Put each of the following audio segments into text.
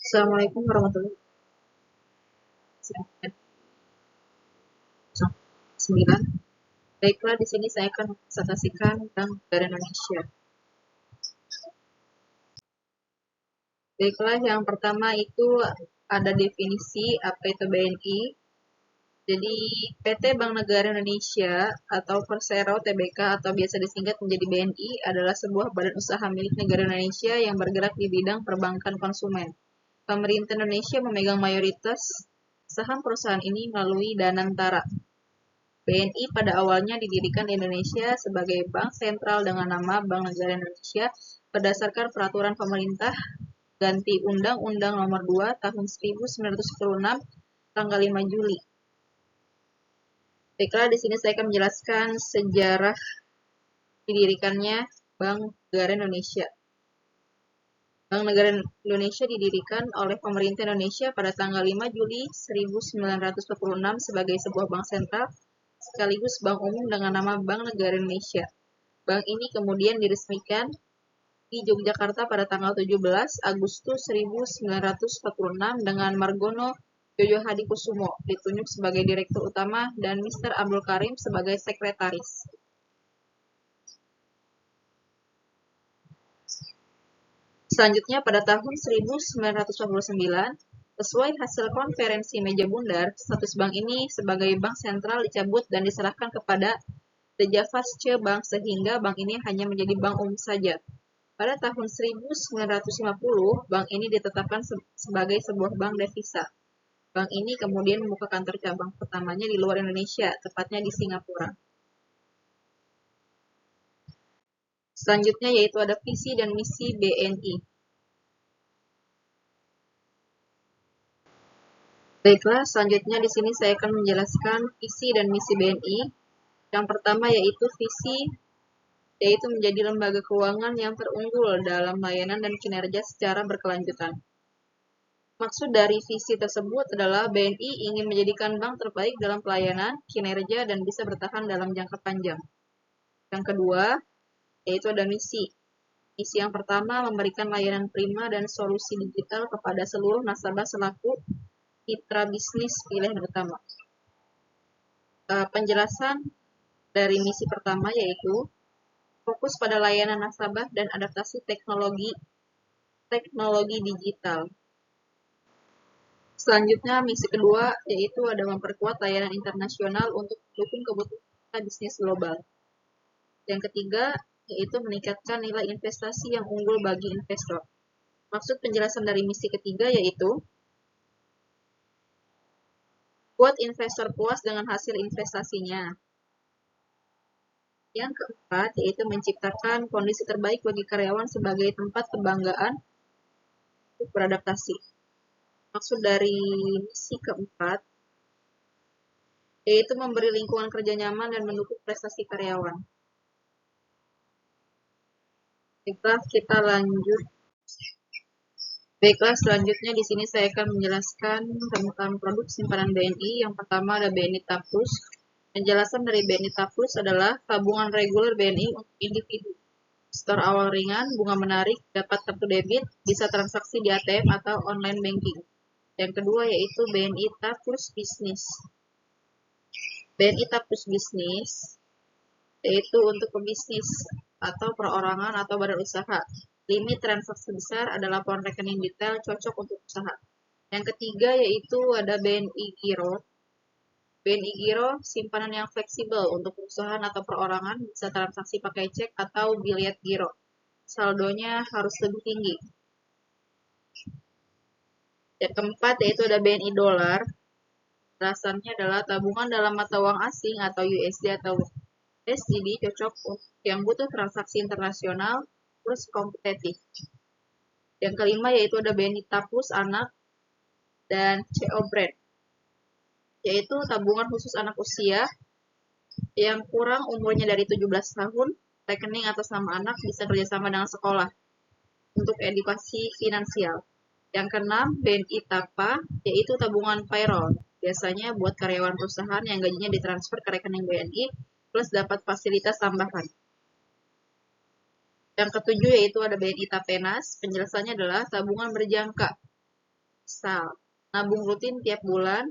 Assalamualaikum warahmatullahi wabarakatuh. 9. Baiklah, di sini saya akan presentasikan tentang negara Indonesia. Baiklah, yang pertama itu ada definisi apa itu BNI. Jadi, PT Bank Negara Indonesia atau Persero Tbk atau biasa disingkat menjadi BNI adalah sebuah badan usaha milik negara Indonesia yang bergerak di bidang perbankan konsumen. Pemerintah Indonesia memegang mayoritas saham perusahaan ini melalui Danantara. BNI pada awalnya didirikan di Indonesia sebagai bank sentral dengan nama Bank Negara Indonesia berdasarkan peraturan pemerintah ganti Undang-Undang Nomor 2 Tahun 1946 tanggal 5 Juli. Baiklah, di sini saya akan menjelaskan sejarah didirikannya Bank Negara Indonesia. Bank Negara Indonesia didirikan oleh pemerintah Indonesia pada tanggal 5 Juli 1946 sebagai sebuah bank sentral sekaligus bank umum dengan nama Bank Negara Indonesia. Bank ini kemudian diresmikan di Yogyakarta pada tanggal 17 Agustus 1946 dengan Margono Yoyo Hadikusumo ditunjuk sebagai Direktur Utama dan Mr. Abdul Karim sebagai Sekretaris. Selanjutnya pada tahun 1949, sesuai hasil konferensi meja bundar, status bank ini sebagai bank sentral dicabut dan diserahkan kepada The Javasche Bank sehingga bank ini hanya menjadi bank umum saja. Pada tahun 1950, bank ini ditetapkan sebagai sebuah bank devisa. Bank ini kemudian membuka kantor cabang pertamanya di luar Indonesia, tepatnya di Singapura. Selanjutnya yaitu ada visi dan misi BNI. Baiklah, selanjutnya di sini saya akan menjelaskan visi dan misi BNI. Yang pertama yaitu visi, yaitu menjadi lembaga keuangan yang terunggul dalam layanan dan kinerja secara berkelanjutan. Maksud dari visi tersebut adalah BNI ingin menjadikan bank terbaik dalam pelayanan, kinerja, dan bisa bertahan dalam jangka panjang. Yang kedua, yaitu ada misi. Misi yang pertama memberikan layanan prima dan solusi digital kepada seluruh nasabah selaku mitra bisnis pilihan utama. Penjelasan dari misi pertama yaitu fokus pada layanan nasabah dan adaptasi teknologi digital. Selanjutnya, misi kedua yaitu ada memperkuat layanan internasional untuk mendukung kebutuhan bisnis global. Yang ketiga, yaitu meningkatkan nilai investasi yang unggul bagi investor. Maksud penjelasan dari misi ketiga yaitu buat investor puas dengan hasil investasinya. Yang keempat, yaitu menciptakan kondisi terbaik bagi karyawan sebagai tempat kebanggaan untuk beradaptasi. Maksud dari misi keempat, yaitu memberi lingkungan kerja nyaman dan mendukung prestasi karyawan. Baiklah, kita lanjut. Baiklah, selanjutnya di sini saya akan menjelaskan tentang produk simpanan BNI. Yang pertama ada BNI Taplus. Penjelasan dari BNI Taplus adalah tabungan reguler BNI untuk individu. Store awal ringan, bunga menarik, dapat kartu debit, bisa transaksi di ATM atau online banking. Yang kedua yaitu BNI Taplus Bisnis. BNI Taplus Bisnis yaitu untuk pebisnis atau perorangan atau badan usaha. Limit transaksi besar ada laporan rekening detail cocok untuk usaha. Yang ketiga yaitu ada BNI Giro. BNI Giro simpanan yang fleksibel untuk perusahaan atau perorangan, bisa transaksi pakai cek atau biliet giro. Saldonya harus lebih tinggi. Yang keempat yaitu ada BNI Dolar. Alasannya adalah tabungan dalam mata uang asing atau USD atau SGD cocok untuk yang butuh transaksi internasional plus kompetitif. Yang kelima yaitu ada BNI Taplus Anak dan CO Brand, yaitu tabungan khusus anak usia yang kurang umurnya dari 17 tahun, rekening atas nama anak, bisa kerjasama dengan sekolah untuk edukasi finansial. Yang keenam, BNI TAPA, yaitu tabungan payroll, biasanya buat karyawan perusahaan yang gajinya ditransfer ke rekening BNI, plus dapat fasilitas tambahan. Yang ketujuh yaitu ada BNI Tapenas, penjelasannya adalah tabungan berjangka, Misal, nabung rutin tiap bulan,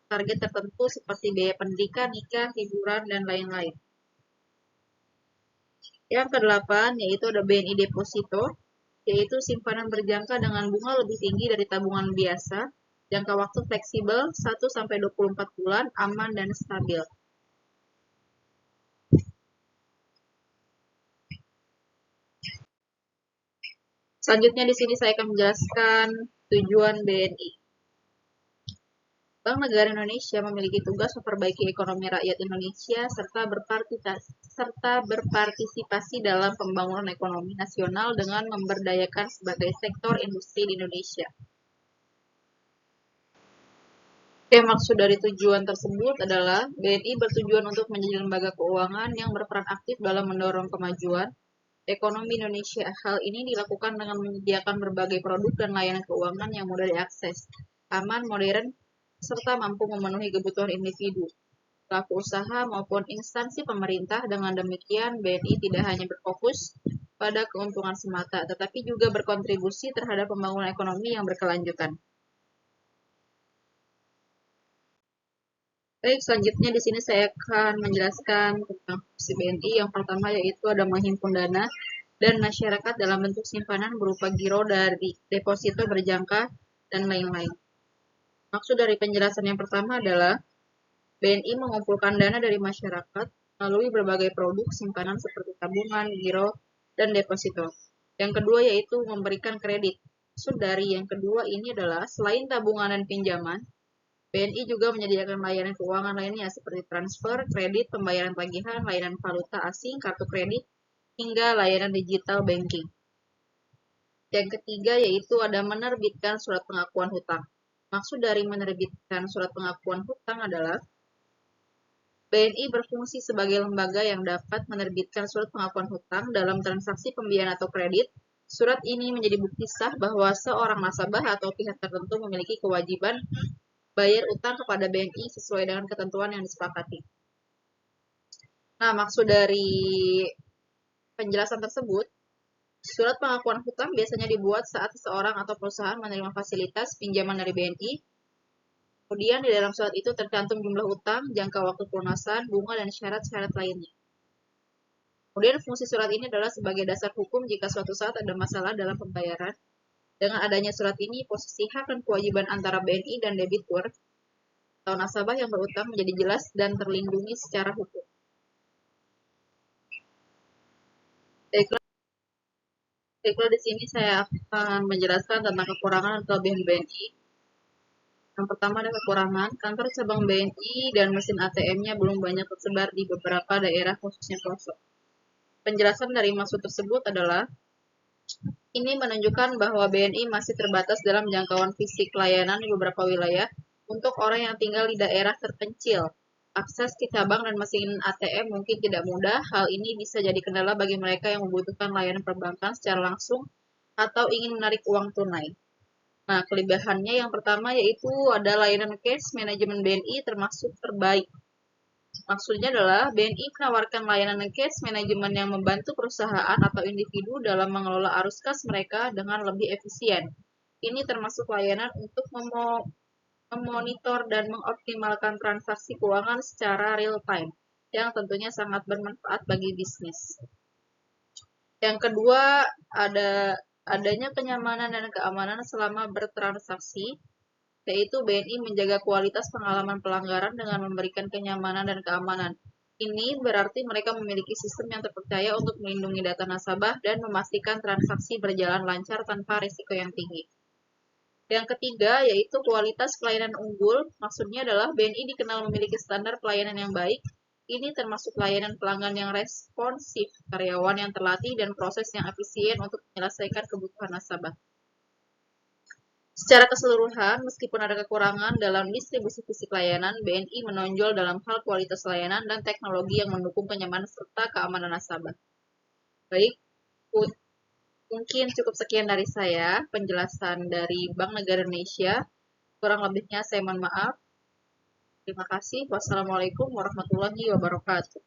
target tertentu seperti biaya pendidikan, nikah, hiburan, dan lain-lain. Yang kedelapan, yaitu ada BNI Deposito, yaitu simpanan berjangka dengan bunga lebih tinggi dari tabungan biasa, jangka waktu fleksibel 1-24 bulan, aman dan stabil. Selanjutnya di sini saya akan menjelaskan tujuan BNI. Bank Negara Indonesia memiliki tugas memperbaiki ekonomi rakyat Indonesia serta berpartisipasi dalam pembangunan ekonomi nasional dengan memberdayakan sebagai sektor industri di Indonesia. Oke, maksud dari tujuan tersebut adalah BNI bertujuan untuk menjadi lembaga keuangan yang berperan aktif dalam mendorong kemajuan ekonomi Indonesia. Hal ini dilakukan dengan menyediakan berbagai produk dan layanan keuangan yang mudah diakses, aman, modern, serta mampu memenuhi kebutuhan individu, pelaku usaha maupun instansi pemerintah. Dengan demikian, BNI tidak hanya berfokus pada keuntungan semata, tetapi juga berkontribusi terhadap pembangunan ekonomi yang berkelanjutan. Baik, selanjutnya di sini saya akan menjelaskan tentang fungsi BNI. Yang pertama yaitu ada menghimpun dana dan masyarakat dalam bentuk simpanan berupa giro dari deposito berjangka dan lain-lain. Maksud dari penjelasan yang pertama adalah BNI mengumpulkan dana dari masyarakat melalui berbagai produk simpanan seperti tabungan, giro, dan deposito. Yang kedua yaitu memberikan kredit. Maksud dari yang kedua ini adalah selain tabungan dan pinjaman, BNI juga menyediakan layanan keuangan lainnya seperti transfer, kredit, pembayaran tagihan, layanan valuta asing, kartu kredit, hingga layanan digital banking. Yang ketiga yaitu ada menerbitkan surat pengakuan hutang. Maksud dari menerbitkan surat pengakuan hutang adalah BNI berfungsi sebagai lembaga yang dapat menerbitkan surat pengakuan hutang dalam transaksi pembiayaan atau kredit. Surat ini menjadi bukti sah bahwa seorang nasabah atau pihak tertentu memiliki kewajiban bayar utang kepada BNI sesuai dengan ketentuan yang disepakati. Nah, maksud dari penjelasan tersebut, surat pengakuan hutang biasanya dibuat saat seseorang atau perusahaan menerima fasilitas pinjaman dari BNI. Kemudian di dalam surat itu tercantum jumlah utang, jangka waktu pelunasan, bunga, dan syarat-syarat lainnya. Kemudian fungsi surat ini adalah sebagai dasar hukum jika suatu saat ada masalah dalam pembayaran. Dengan adanya surat ini, posisi hak dan kewajiban antara BNI dan debitur atau nasabah yang berutang menjadi jelas dan terlindungi secara hukum. Baiklah, di sini saya akan menjelaskan tentang kekurangan dan kelebihan BNI. Yang pertama ada kekurangan, kantor cabang BNI dan mesin ATM-nya belum banyak tersebar di beberapa daerah khususnya pelosok. Penjelasan dari maksud tersebut adalah ini menunjukkan bahwa BNI masih terbatas dalam jangkauan fisik layanan di beberapa wilayah untuk orang yang tinggal di daerah terpencil. Akses ke cabang dan mesin ATM mungkin tidak mudah. Hal ini bisa jadi kendala bagi mereka yang membutuhkan layanan perbankan secara langsung atau ingin menarik uang tunai. Nah, kelebihannya yang pertama yaitu ada layanan cash manajemen BNI termasuk terbaik. Maksudnya adalah BNI menawarkan layanan cash manajemen yang membantu perusahaan atau individu dalam mengelola arus kas mereka dengan lebih efisien. Ini termasuk layanan untuk memonitor dan mengoptimalkan transaksi keuangan secara real time, yang tentunya sangat bermanfaat bagi bisnis. Yang kedua, adanya kenyamanan dan keamanan selama bertransaksi, yaitu BNI menjaga kualitas pengalaman pelanggaran dengan memberikan kenyamanan dan keamanan. Ini berarti mereka memiliki sistem yang terpercaya untuk melindungi data nasabah dan memastikan transaksi berjalan lancar tanpa risiko yang tinggi. Yang ketiga, yaitu kualitas pelayanan unggul. Maksudnya adalah BNI dikenal memiliki standar pelayanan yang baik. Ini termasuk layanan pelanggan yang responsif, karyawan yang terlatih, dan proses yang efisien untuk menyelesaikan kebutuhan nasabah. Secara keseluruhan, meskipun ada kekurangan dalam distribusi fisik layanan, BNI menonjol dalam hal kualitas layanan dan teknologi yang mendukung kenyamanan serta keamanan nasabah. Baik, mungkin cukup sekian dari saya, penjelasan dari Bank Negara Indonesia. Kurang lebihnya saya mohon maaf. Terima kasih. Wassalamualaikum warahmatullahi wabarakatuh.